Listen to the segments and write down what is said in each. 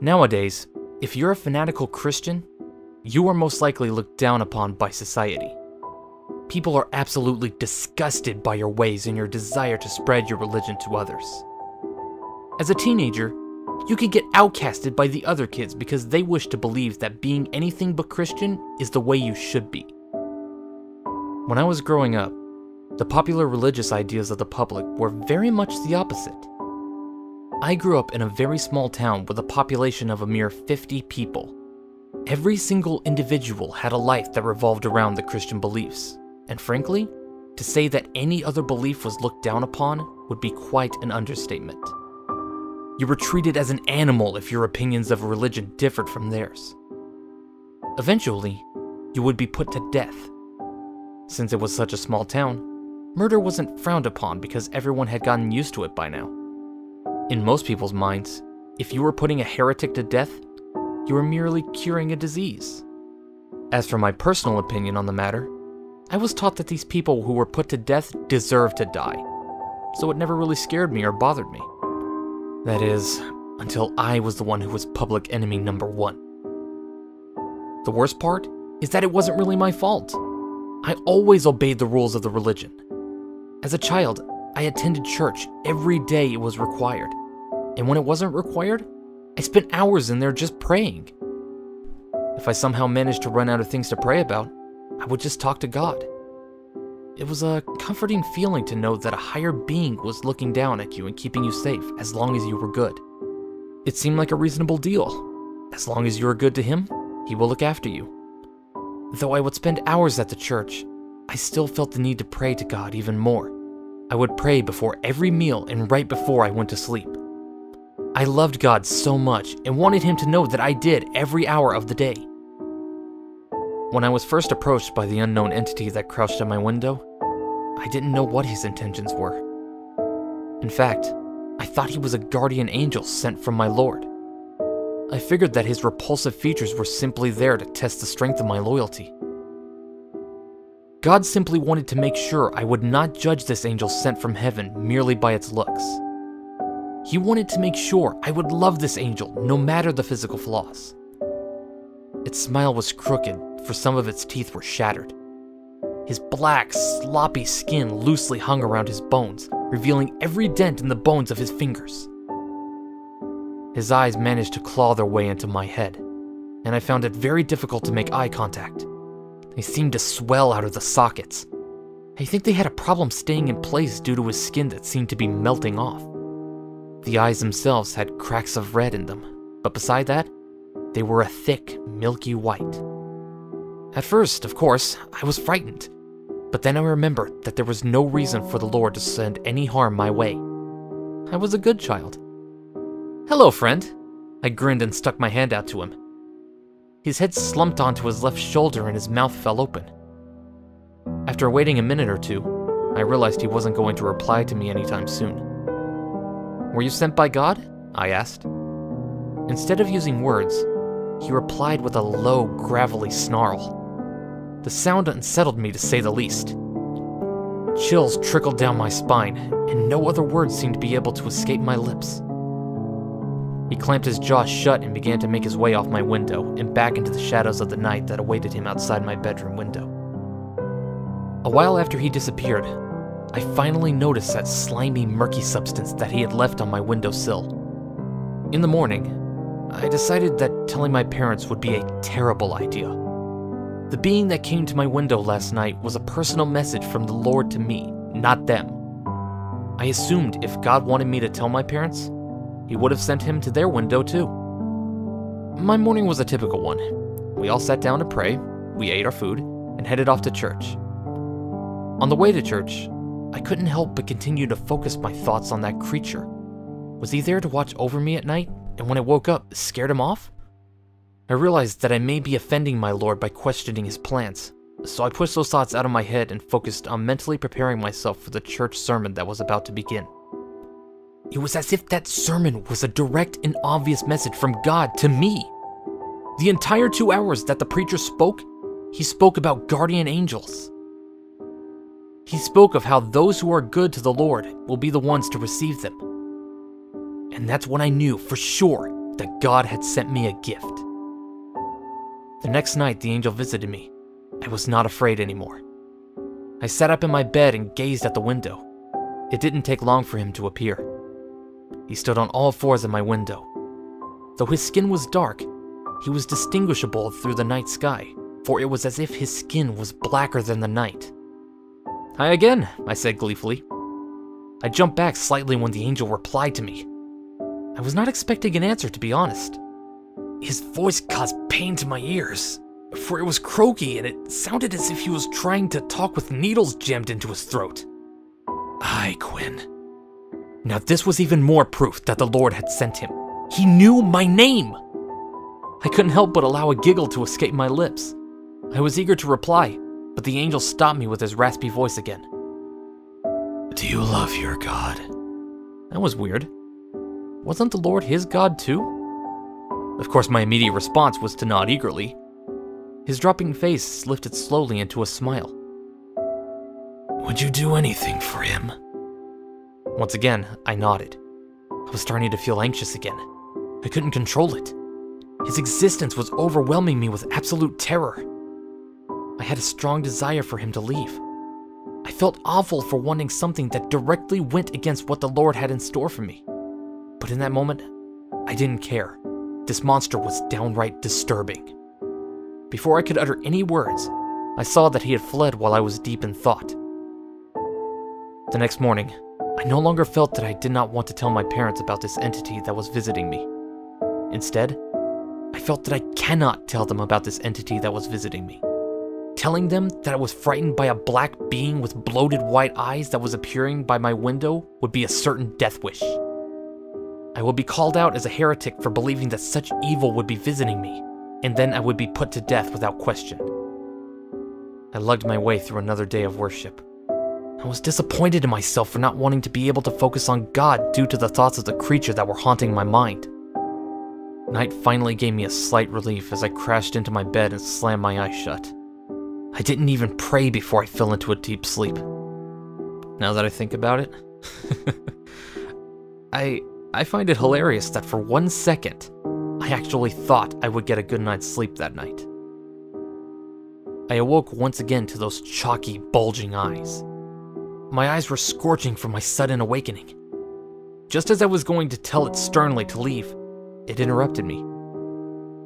Nowadays, if you're a fanatical Christian, you are most likely looked down upon by society. People are absolutely disgusted by your ways and your desire to spread your religion to others. As a teenager, you can get outcasted by the other kids because they wish to believe that being anything but Christian is the way you should be. When I was growing up, the popular religious ideas of the public were very much the opposite. I grew up in a very small town with a population of a mere 50 people. Every single individual had a life that revolved around the Christian beliefs, and frankly, to say that any other belief was looked down upon would be quite an understatement. You were treated as an animal if your opinions of religion differed from theirs. Eventually, you would be put to death. Since it was such a small town, murder wasn't frowned upon because everyone had gotten used to it by now. In most people's minds, if you were putting a heretic to death, you were merely curing a disease. As for my personal opinion on the matter, I was taught that these people who were put to death deserved to die, so it never really scared me or bothered me. That is, until I was the one who was public enemy number one. The worst part is that it wasn't really my fault. I always obeyed the rules of the religion. As a child, I attended church every day it was required, and when it wasn't required, I spent hours in there just praying. If I somehow managed to run out of things to pray about, I would just talk to God. It was a comforting feeling to know that a higher being was looking down at you and keeping you safe as long as you were good. It seemed like a reasonable deal. As long as you are good to him, he will look after you. Though I would spend hours at the church, I still felt the need to pray to God even more. I would pray before every meal and right before I went to sleep. I loved God so much and wanted him to know that I did every hour of the day. When I was first approached by the unknown entity that crouched at my window, I didn't know what his intentions were. In fact, I thought he was a guardian angel sent from my Lord. I figured that his repulsive features were simply there to test the strength of my loyalty. God simply wanted to make sure I would not judge this angel sent from heaven merely by its looks. He wanted to make sure I would love this angel no matter the physical flaws. Its smile was crooked, for some of its teeth were shattered. His black, sloppy skin loosely hung around his bones, revealing every dent in the bones of his fingers. His eyes managed to claw their way into my head, and I found it very difficult to make eye contact. They seemed to swell out of the sockets. I think they had a problem staying in place due to his skin that seemed to be melting off. The eyes themselves had cracks of red in them, but beside that, they were a thick, milky white. At first, of course, I was frightened, but then I remembered that there was no reason for the Lord to send any harm my way. I was a good child. "Hello, friend." I grinned and stuck my hand out to him. His head slumped onto his left shoulder and his mouth fell open. After waiting a minute or two, I realized he wasn't going to reply to me anytime soon. "Were you sent by God?" I asked. Instead of using words, he replied with a low, gravelly snarl. The sound unsettled me to say the least. Chills trickled down my spine, and no other words seemed to be able to escape my lips. He clamped his jaw shut and began to make his way off my window and back into the shadows of the night that awaited him outside my bedroom window. A while after he disappeared, I finally noticed that slimy, murky substance that he had left on my windowsill. In the morning, I decided that telling my parents would be a terrible idea. The being that came to my window last night was a personal message from the Lord to me, not them. I assumed if God wanted me to tell my parents, he would have sent him to their window too. My morning was a typical one. We all sat down to pray, we ate our food, and headed off to church. On the way to church, I couldn't help but continue to focus my thoughts on that creature. Was he there to watch over me at night, and when I woke up, scared him off? I realized that I may be offending my Lord by questioning his plans, so I pushed those thoughts out of my head and focused on mentally preparing myself for the church sermon that was about to begin. It was as if that sermon was a direct and obvious message from God to me. The entire 2 hours that the preacher spoke, he spoke about guardian angels. He spoke of how those who are good to the Lord will be the ones to receive them. And that's when I knew for sure that God had sent me a gift. The next night, the angel visited me. I was not afraid anymore. I sat up in my bed and gazed at the window. It didn't take long for him to appear. He stood on all fours in my window. Though his skin was dark, he was distinguishable through the night sky, for it was as if his skin was blacker than the night. "Hi again," I said gleefully. I jumped back slightly when the angel replied to me. I was not expecting an answer, to be honest. His voice caused pain to my ears, for it was croaky and it sounded as if he was trying to talk with needles jammed into his throat. "Hi, Quinn." Now this was even more proof that the Lord had sent him. He knew my name! I couldn't help but allow a giggle to escape my lips. I was eager to reply, but the angel stopped me with his raspy voice again. "Do you love your God?" That was weird. Wasn't the Lord his God too? Of course, my immediate response was to nod eagerly. His dropping face lifted slowly into a smile. "Would you do anything for him?" Once again, I nodded. I was starting to feel anxious again. I couldn't control it. His existence was overwhelming me with absolute terror. I had a strong desire for him to leave. I felt awful for wanting something that directly went against what the Lord had in store for me. But in that moment, I didn't care. This monster was downright disturbing. Before I could utter any words, I saw that he had fled while I was deep in thought. The next morning, I no longer felt that I did not want to tell my parents about this entity that was visiting me. Instead, I felt that I cannot tell them about this entity that was visiting me. Telling them that I was frightened by a black being with bloated white eyes that was appearing by my window would be a certain death wish. I would be called out as a heretic for believing that such evil would be visiting me, and then I would be put to death without question. I lugged my way through another day of worship. I was disappointed in myself for not wanting to be able to focus on God due to the thoughts of the creature that were haunting my mind. Night finally gave me a slight relief as I crashed into my bed and slammed my eyes shut. I didn't even pray before I fell into a deep sleep. Now that I think about it, I find it hilarious that for 1 second, I actually thought I would get a good night's sleep that night. I awoke once again to those chalky, bulging eyes. My eyes were scorching from my sudden awakening. Just as I was going to tell it sternly to leave, it interrupted me.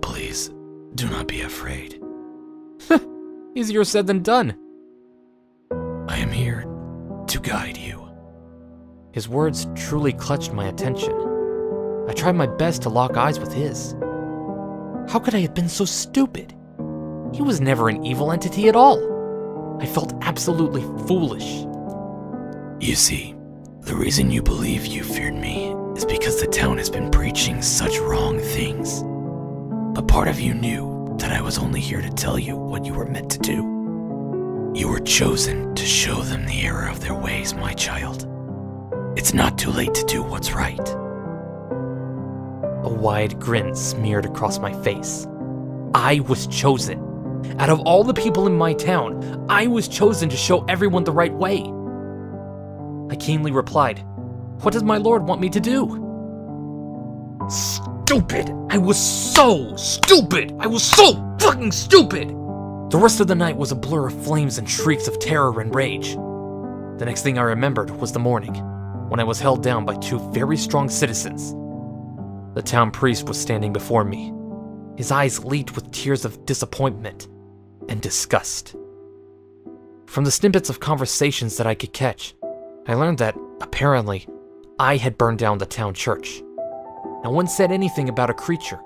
"Please, do not be afraid." Easier said than done. "I am here to guide you." His words truly clutched my attention. I tried my best to lock eyes with his. How could I have been so stupid? He was never an evil entity at all. I felt absolutely foolish. "You see, the reason you believe you feared me is because the town has been preaching such wrong things. A part of you knew that I was only here to tell you what you were meant to do. You were chosen to show them the error of their ways, my child. It's not too late to do what's right." A wide grin smeared across my face. I was chosen. Out of all the people in my town, I was chosen to show everyone the right way. I keenly replied, "What does my Lord want me to do?" Stupid! I was so stupid! I was so fucking stupid! The rest of the night was a blur of flames and shrieks of terror and rage. The next thing I remembered was the morning, when I was held down by 2 very strong citizens. The town priest was standing before me. His eyes leaked with tears of disappointment and disgust. From the snippets of conversations that I could catch, I learned that, apparently, I had burned down the town church. No one said anything about a creature.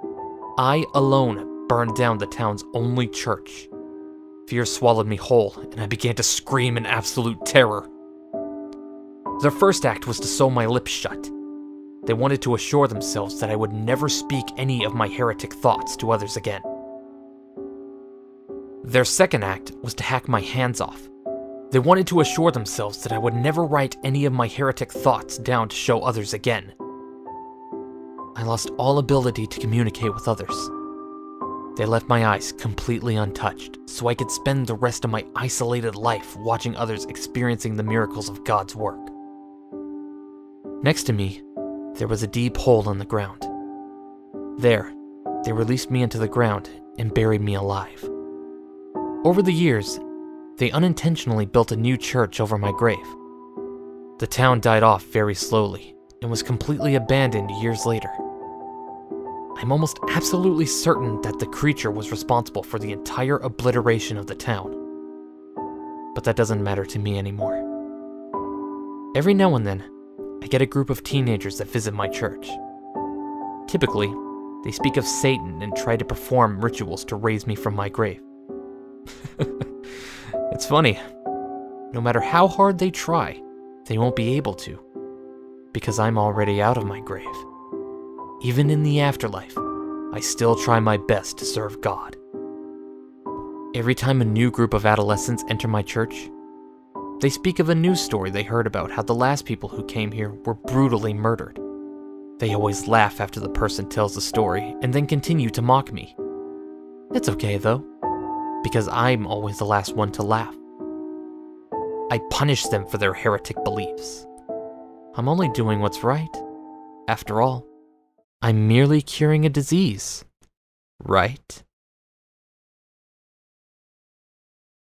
I alone burned down the town's only church. Fear swallowed me whole, and I began to scream in absolute terror. Their first act was to sew my lips shut. They wanted to assure themselves that I would never speak any of my heretic thoughts to others again. Their second act was to hack my hands off. They wanted to assure themselves that I would never write any of my heretic thoughts down to show others again. I lost all ability to communicate with others. They left my eyes completely untouched, so I could spend the rest of my isolated life watching others experiencing the miracles of God's work. Next to me, there was a deep hole in the ground. There, they released me into the ground and buried me alive. Over the years, they unintentionally built a new church over my grave. The town died off very slowly and was completely abandoned years later. I'm almost absolutely certain that the creature was responsible for the entire obliteration of the town. But that doesn't matter to me anymore. Every now and then, I get a group of teenagers that visit my church. Typically, they speak of Satan and try to perform rituals to raise me from my grave. It's funny. No matter how hard they try, they won't be able to, because I'm already out of my grave. Even in the afterlife, I still try my best to serve God. Every time a new group of adolescents enter my church, they speak of a news story they heard about how the last people who came here were brutally murdered. They always laugh after the person tells the story and then continue to mock me. It's okay though, because I'm always the last one to laugh. I punish them for their heretic beliefs. I'm only doing what's right. After all, I'm merely curing a disease, right?